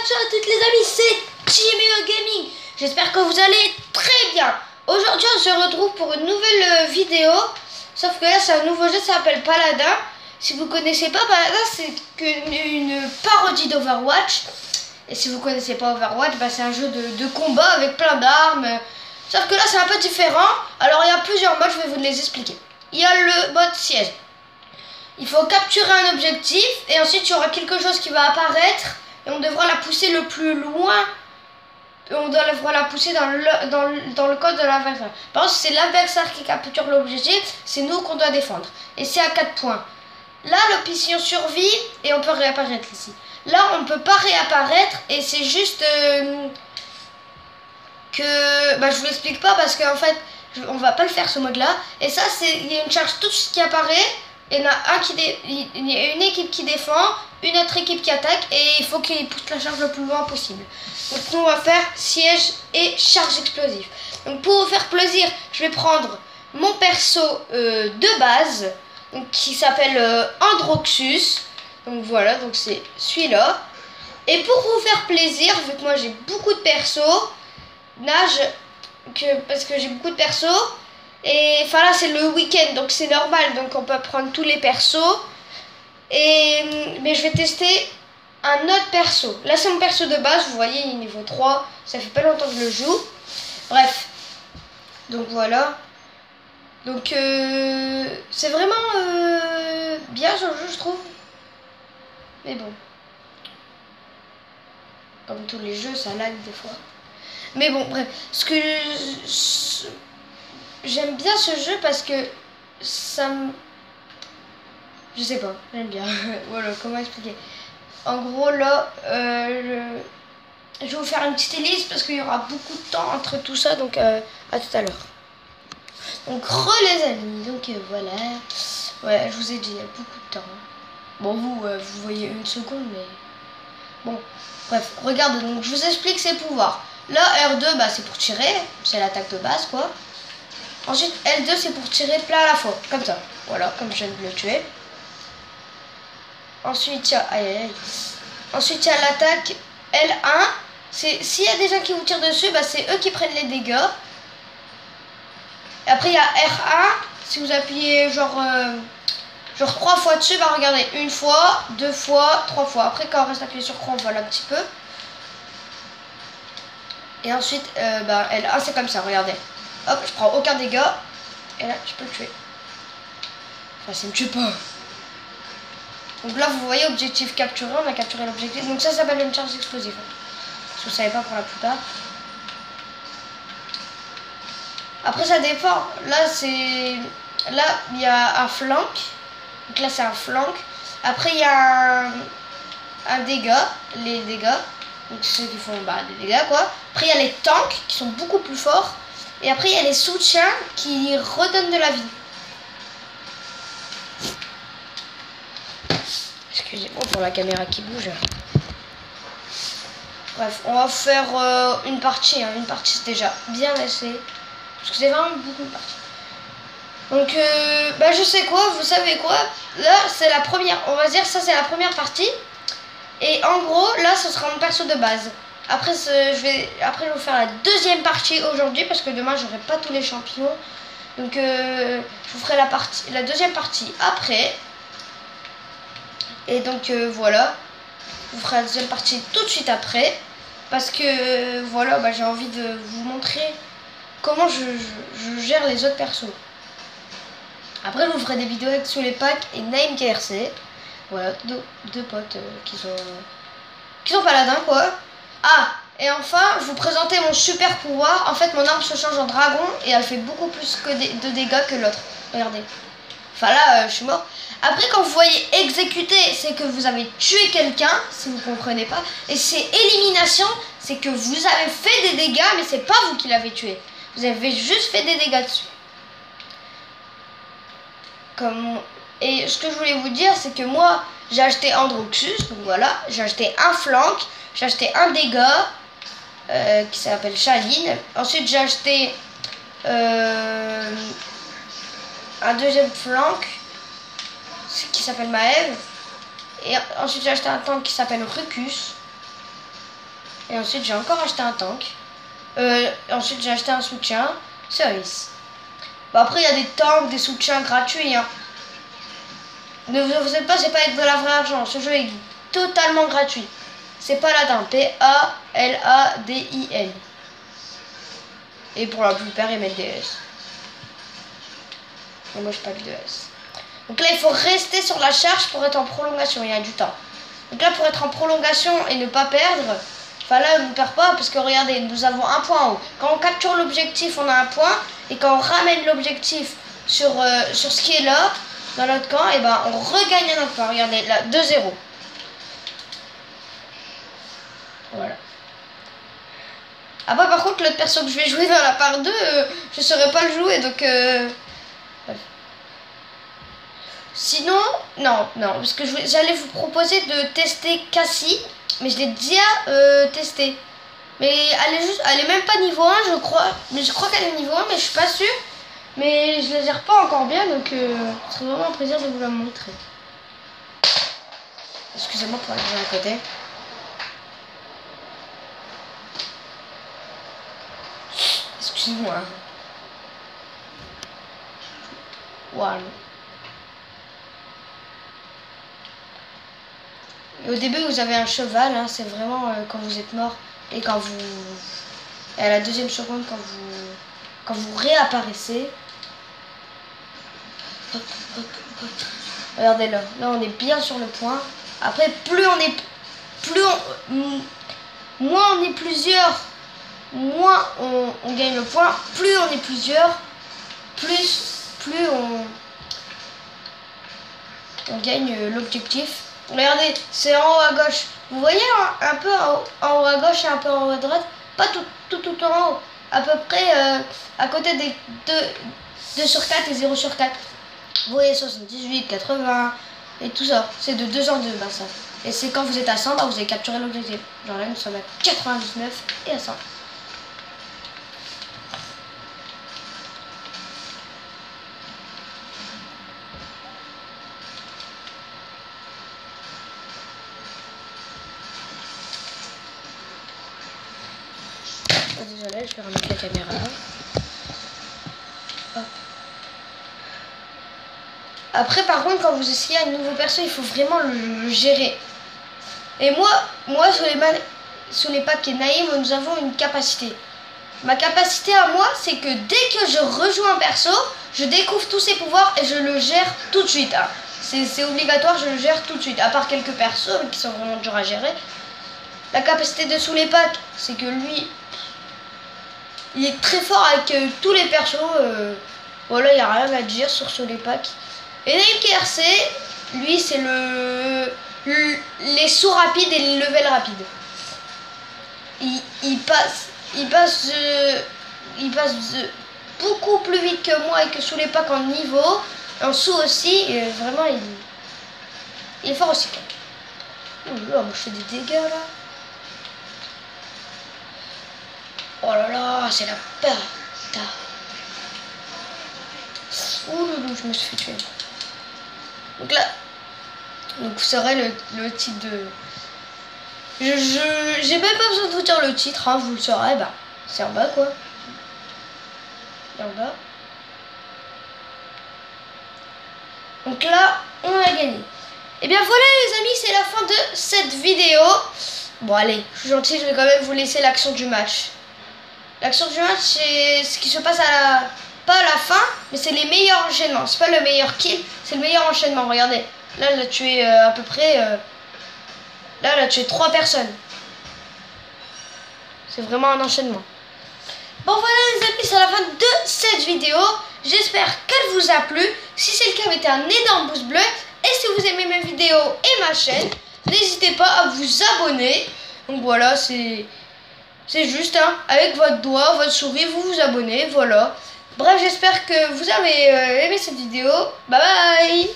ciao à toutes les amis, c'est Timeo Gaming. J'espère que vous allez très bien. Aujourd'hui on se retrouve pour une nouvelle vidéo. Sauf que là c'est un nouveau jeu, ça s'appelle Paladin. Si vous connaissez pas Paladin, c'est une parodie d'Overwatch. Et si vous connaissez pas Overwatch, bah, c'est un jeu de combat avec plein d'armes. Sauf que là c'est un peu différent. Alors il y a plusieurs modes, je vais vous les expliquer. Il y a le mode siège. Il faut capturer un objectif et ensuite il y aura quelque chose qui va apparaître et on devra la pousser le plus loin. On devra la pousser dans le code de l'adversaire. Par contre, c'est l'adversaire qui capture l'objectif, c'est nous qu'on doit défendre. Et c'est à 4 points. Là, l'option survie et on peut réapparaître ici. Là, on ne peut pas réapparaître et c'est juste que... Bah, je vous l'explique pas parce qu'en fait, on va pas le faire ce mode-là. Et ça, il y a une charge, tout ce qui apparaît. Il y a une équipe qui défend, une autre équipe qui attaque et il faut qu'ils poussent la charge le plus loin possible. Donc nous on va faire siège et charge explosive. Donc pour vous faire plaisir, je vais prendre mon perso de base donc, qui s'appelle Androxus. Donc voilà, donc c'est celui-là. Et pour vous faire plaisir, vu que moi j'ai beaucoup de persos, parce que j'ai beaucoup de persos, et enfin là c'est le week-end donc c'est normal, donc on peut prendre tous les persos. Mais je vais tester un autre perso. Là c'est mon perso de base, vous voyez il est niveau 3, ça fait pas longtemps que je le joue. Bref, donc voilà. Donc c'est vraiment bien ce jeu je trouve. Mais bon, comme tous les jeux ça lag des fois. Mais bon bref, j'aime bien ce jeu parce que ça me... Je sais pas, j'aime bien. Voilà, comment expliquer. En gros, là, je vais vous faire une petite liste parce qu'il y aura beaucoup de temps entre tout ça. Donc, à tout à l'heure. Donc, les amis. Donc, voilà. Ouais, je vous ai dit, il y a beaucoup de temps. Bon, vous voyez une seconde, mais... Bon, bref, regardez. Donc, je vous explique ses pouvoirs. Là, R2, bah, c'est pour tirer. C'est l'attaque de base, quoi. Ensuite, L2, c'est pour tirer plein à la fois. Comme ça. Voilà, comme je viens de le tuer. Ensuite, il y a... Ensuite, il y a l'attaque L1. S'il y a des gens qui vous tirent dessus, bah, c'est eux qui prennent les dégâts. Et après, il y a R1. Si vous appuyez genre 3 fois dessus, bah regardez. 1 fois, 2 fois, 3 fois. Après, quand on reste appuyé sur croix, on vole un petit peu. Et ensuite, bah, L1, c'est comme ça, regardez. Hop, je prends aucun dégât. Et là, je peux le tuer. Enfin, ça ne me tue pas. Donc là, vous voyez, objectif capturé, on a capturé l'objectif. Donc ça s'appelle une charge explosive. Si vous ne savez pas pour la plupart. Après, ça dépend. Là, il y a un flank. Donc là, c'est un flank. Après, il y a un dégât. Les dégâts. Donc ceux qui font des dégâts, quoi. Après, il y a les tanks qui sont beaucoup plus forts. Et après, il y a les soutiens qui redonnent de la vie. Excusez-moi pour la caméra qui bouge. Bref, on va faire une partie. Une partie, c'est déjà bien assez. Parce que c'est vraiment beaucoup de parties. Donc, bah, je sais quoi, vous savez quoi. Là, c'est la première. On va dire ça, c'est la première partie. Et en gros, là, ce sera mon perso de base. Après, je vais vous faire la deuxième partie aujourd'hui. Parce que demain, j'aurai pas tous les champions. Donc, je vous ferai la deuxième partie après. Et donc voilà, je vous ferai la deuxième partie tout de suite après. Parce que voilà, bah, j'ai envie de vous montrer comment je gère les autres persos. Après, je vous ferai des vidéos avec sous les packs et Naim KRC. Voilà, deux potes qui sont paladins, quoi. Ah, et enfin, je vous présenter mon super pouvoir. En fait, mon arme se change en dragon et elle fait beaucoup plus de dégâts que l'autre. Regardez. Enfin là, je suis mort. Après, quand vous voyez exécuter, c'est que vous avez tué quelqu'un, si vous ne comprenez pas. Et c'est élimination, c'est que vous avez fait des dégâts, mais c'est pas vous qui l'avez tué. Vous avez juste fait des dégâts dessus. Et ce que je voulais vous dire, c'est que moi, j'ai acheté Androxus, donc voilà. J'ai acheté un flank, j'ai acheté un dégât, qui s'appelle Shaline. Ensuite, j'ai acheté un deuxième flank qui s'appelle Maëv. Et ensuite j'ai acheté un tank qui s'appelle Rucus. Et ensuite, j'ai encore acheté un tank. Ensuite, j'ai acheté un soutien. Service. Bon, après, il y a des tanks, des soutiens gratuits. Hein. Ne vous inquiétez pas, c'est pas avec de la vraie argent. Ce jeu est totalement gratuit. C'est Paladin. Paladin. Et pour la plupart, ils mettent des S. Mais moi, je pas que de S. Donc là, il faut rester sur la charge pour être en prolongation. Il y a du temps. Donc là, pour être en prolongation et ne pas perdre, enfin là, on ne perd pas parce que regardez, nous avons un point en haut. Quand on capture l'objectif, on a un point. Et quand on ramène l'objectif sur ce qui est là, dans notre camp, et ben on regagne notre point. Regardez, là, 2-0. Voilà. Après, par contre, l'autre perso que je vais jouer dans la part 2, je ne saurais pas le jouer, donc... Sinon, non, parce que j'allais vous proposer de tester Cassie, mais je l'ai déjà testé. Mais elle est même pas niveau 1, je crois. Mais je crois qu'elle est niveau 1, mais je suis pas sûre. Mais je la gère pas encore bien, donc ce serait vraiment un plaisir de vous la montrer. Excusez-moi pour aller à côté. Excusez-moi. Voilà. Et au début, vous avez un cheval, hein, c'est vraiment quand vous êtes mort et quand vous... Et à la deuxième seconde, quand vous réapparaissez. Hop, hop, hop. Regardez là, là on est bien sur le point. Après, moins on est plusieurs, moins on gagne le point. Plus on est plusieurs, plus on gagne l'objectif. Regardez, c'est en haut à gauche. Vous voyez un peu en haut à gauche et un peu en haut à droite. Pas tout en haut. À peu près à côté des 2 sur 4 et 0 sur 4. Vous voyez 78, 80 et tout ça. C'est de 2 en 2, bah ça. Et c'est quand vous êtes à 100, bah vous avez capturé l'objectif. Genre là, nous sommes à 99 et à 100. Désolé, je vais remettre la caméra. Hop. Après, par contre, quand vous essayez un nouveau perso, il faut vraiment le gérer. Et moi sous les packs et Naïm, nous avons une capacité. Ma capacité à moi, c'est que dès que je rejoue un perso, je découvre tous ses pouvoirs et je le gère tout de suite. Hein. C'est obligatoire, je le gère tout de suite. À part quelques persos qui sont vraiment durs à gérer. La capacité de sous les packs, c'est que lui... Il est très fort avec tous les persos. Voilà, il n'y a rien à dire sur les packs. Et Naïm KRC, lui, c'est les sauts rapides et les levels rapides. Il passe beaucoup plus vite que moi et que sous les packs en niveau. En saut aussi, et vraiment, il est fort aussi. Oh là, moi je fais des dégâts là. Oh là là, c'est la bata. Ouh loulou, je me suis fait tuer. Donc là, vous saurez le titre de... J'ai même pas besoin de vous dire le titre, hein, vous le saurez, bah, c'est en bas quoi. Et en bas. Donc là, on a gagné. Et bien voilà les amis, c'est la fin de cette vidéo. Bon allez, je suis gentil, je vais quand même vous laisser l'action du match. L'action du match, c'est ce qui se passe pas à la fin, mais c'est les meilleurs enchaînements. C'est pas le meilleur kill, c'est le meilleur enchaînement. Regardez, là, elle a tué à peu près... là, elle a tué 3 personnes. C'est vraiment un enchaînement. Bon, voilà les amis, c'est la fin de cette vidéo. J'espère qu'elle vous a plu. Si c'est le cas, mettez un énorme pouce bleu. Et si vous aimez mes vidéos et ma chaîne, n'hésitez pas à vous abonner. Donc voilà, c'est juste, hein, avec votre doigt, votre souris, vous vous abonnez, voilà. Bref, j'espère que vous avez aimé cette vidéo. Bye bye.